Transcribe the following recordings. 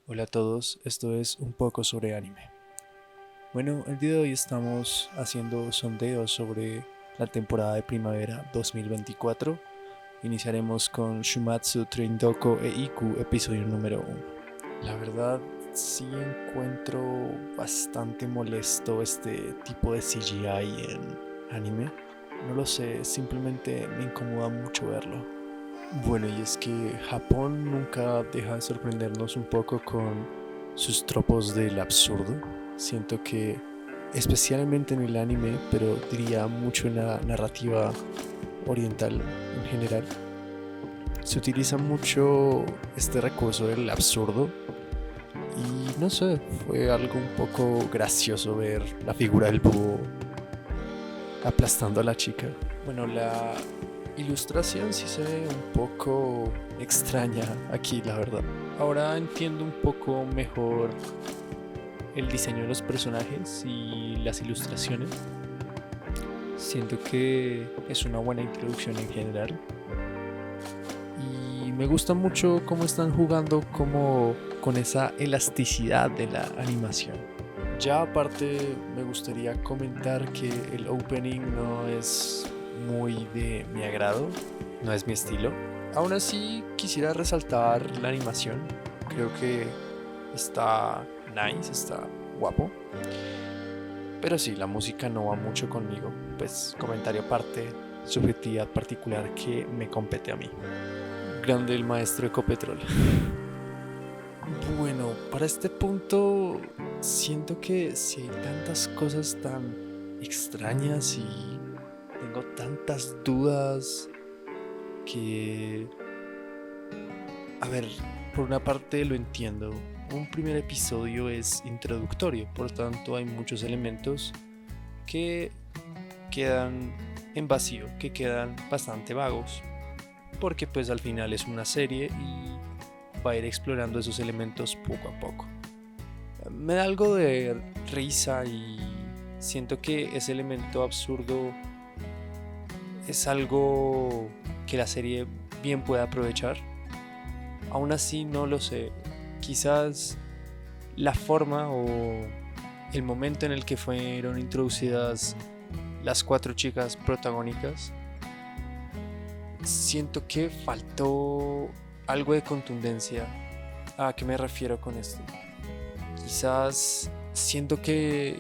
Hola a todos, esto es un poco sobre anime. Bueno, el día de hoy estamos haciendo sondeos sobre la temporada de primavera 2024. Iniciaremos con Shumatsu Trindoko e Iku, episodio número 1. La verdad, sí encuentro bastante molesto este tipo de CGI en anime. No lo sé, simplemente me incomoda mucho verlo. Bueno, y es que Japón nunca deja de sorprendernos un poco con sus tropos del absurdo. Siento que, especialmente en el anime, pero diría mucho en la narrativa oriental en general, se utiliza mucho este recurso del absurdo. Y no sé, fue algo un poco gracioso ver la figura del búho aplastando a la chica. Bueno, la ilustración sí se ve un poco extraña aquí, la verdad. Ahora entiendo un poco mejor el diseño de los personajes y las ilustraciones. Siento que es una buena introducción en general. Y me gusta mucho cómo están jugando como con esa elasticidad de la animación. Ya aparte me gustaría comentar que el opening no es muy de mi agrado, no es mi estilo. Aún así quisiera resaltar la animación, creo que está nice, está guapo. Pero sí, la música no va mucho conmigo, pues comentario aparte, subjetividad particular que me compete a mí. Grande el maestro Ecopetrol. Bueno, para este punto siento que si hay tantas cosas tan extrañas y tengo tantas dudas que... A ver, por una parte lo entiendo. Un primer episodio es introductorio, por tanto hay muchos elementos que quedan en vacío, que quedan bastante vagos, porque pues al final es una serie y va a ir explorando esos elementos poco a poco. Me da algo de risa y siento que ese elemento absurdo es algo que la serie bien puede aprovechar. Aún así no lo sé, quizás la forma o el momento en el que fueron introducidas las cuatro chicas protagónicas, siento que faltó algo de contundencia. ¿A qué me refiero con esto? Quizás siento que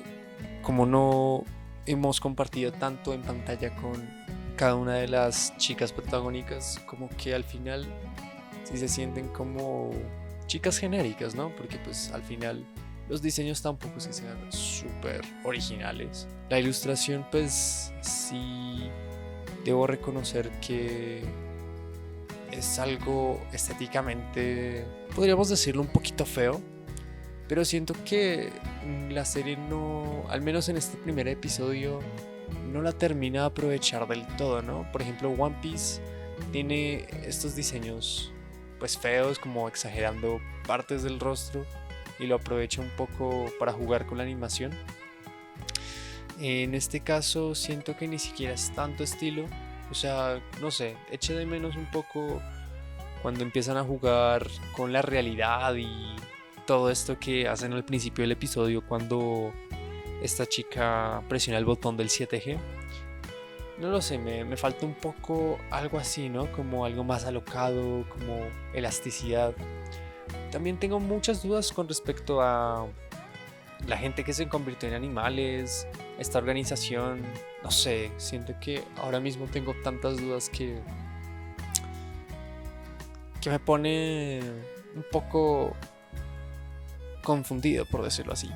como no hemos compartido tanto en pantalla con cada una de las chicas protagónicas, como que al final sí se sienten como chicas genéricas, ¿no? Porque pues al final los diseños tampoco es que sean súper originales. La ilustración pues sí debo reconocer que es algo estéticamente, podríamos decirlo, un poquito feo. Pero siento que la serie no, al menos en este primer episodio, no la termina de aprovechar del todo, ¿no? Por ejemplo, One Piece tiene estos diseños pues feos, como exagerando partes del rostro y lo aprovecha un poco para jugar con la animación. En este caso siento que ni siquiera es tanto estilo, o sea, no sé, eché de menos un poco cuando empiezan a jugar con la realidad y todo esto que hacen al principio del episodio cuando esta chica presiona el botón del 7G. No lo sé, me falta un poco algo así, ¿no? Como algo más alocado, como elasticidad. También tengo muchas dudas con respecto a la gente que se convirtió en animales, esta organización. No sé, siento que ahora mismo tengo tantas dudas que me pone un poco confundido, por decirlo así.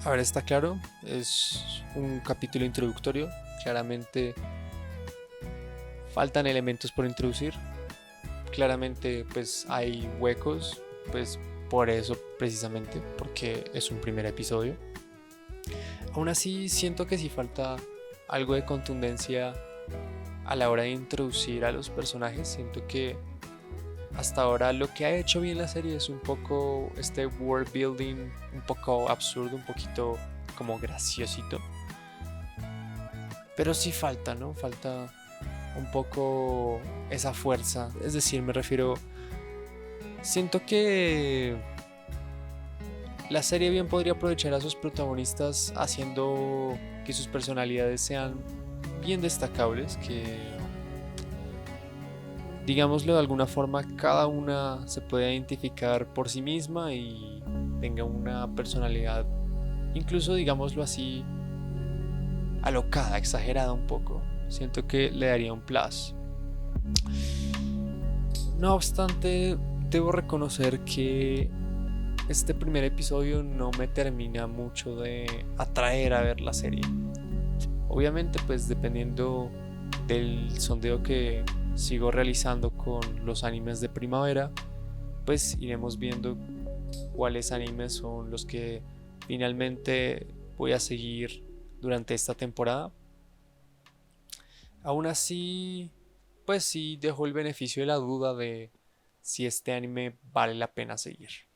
A ver, está claro, es un capítulo introductorio. Claramente faltan elementos por introducir. Claramente pues hay huecos, pues por eso precisamente, porque es un primer episodio. Aún así siento que sí falta algo de contundencia a la hora de introducir a los personajes. Siento que hasta ahora lo que ha hecho bien la serie es un poco este world building un poco absurdo, un poquito como graciosito. Pero sí falta, ¿no? Falta un poco esa fuerza. Es decir, me refiero... Siento que la serie bien podría aprovechar a sus protagonistas haciendo que sus personalidades sean bien destacables, que digámoslo de alguna forma cada una se pueda identificar por sí misma y tenga una personalidad, incluso digámoslo así, alocada, exagerada un poco. Siento que le daría un plus. No obstante, debo reconocer que este primer episodio no me termina mucho de atraer a ver la serie. Obviamente, pues dependiendo del sondeo que sigo realizando con los animes de primavera, pues iremos viendo cuáles animes son los que finalmente voy a seguir durante esta temporada. Aún así, pues sí dejo el beneficio de la duda de si este anime vale la pena seguir.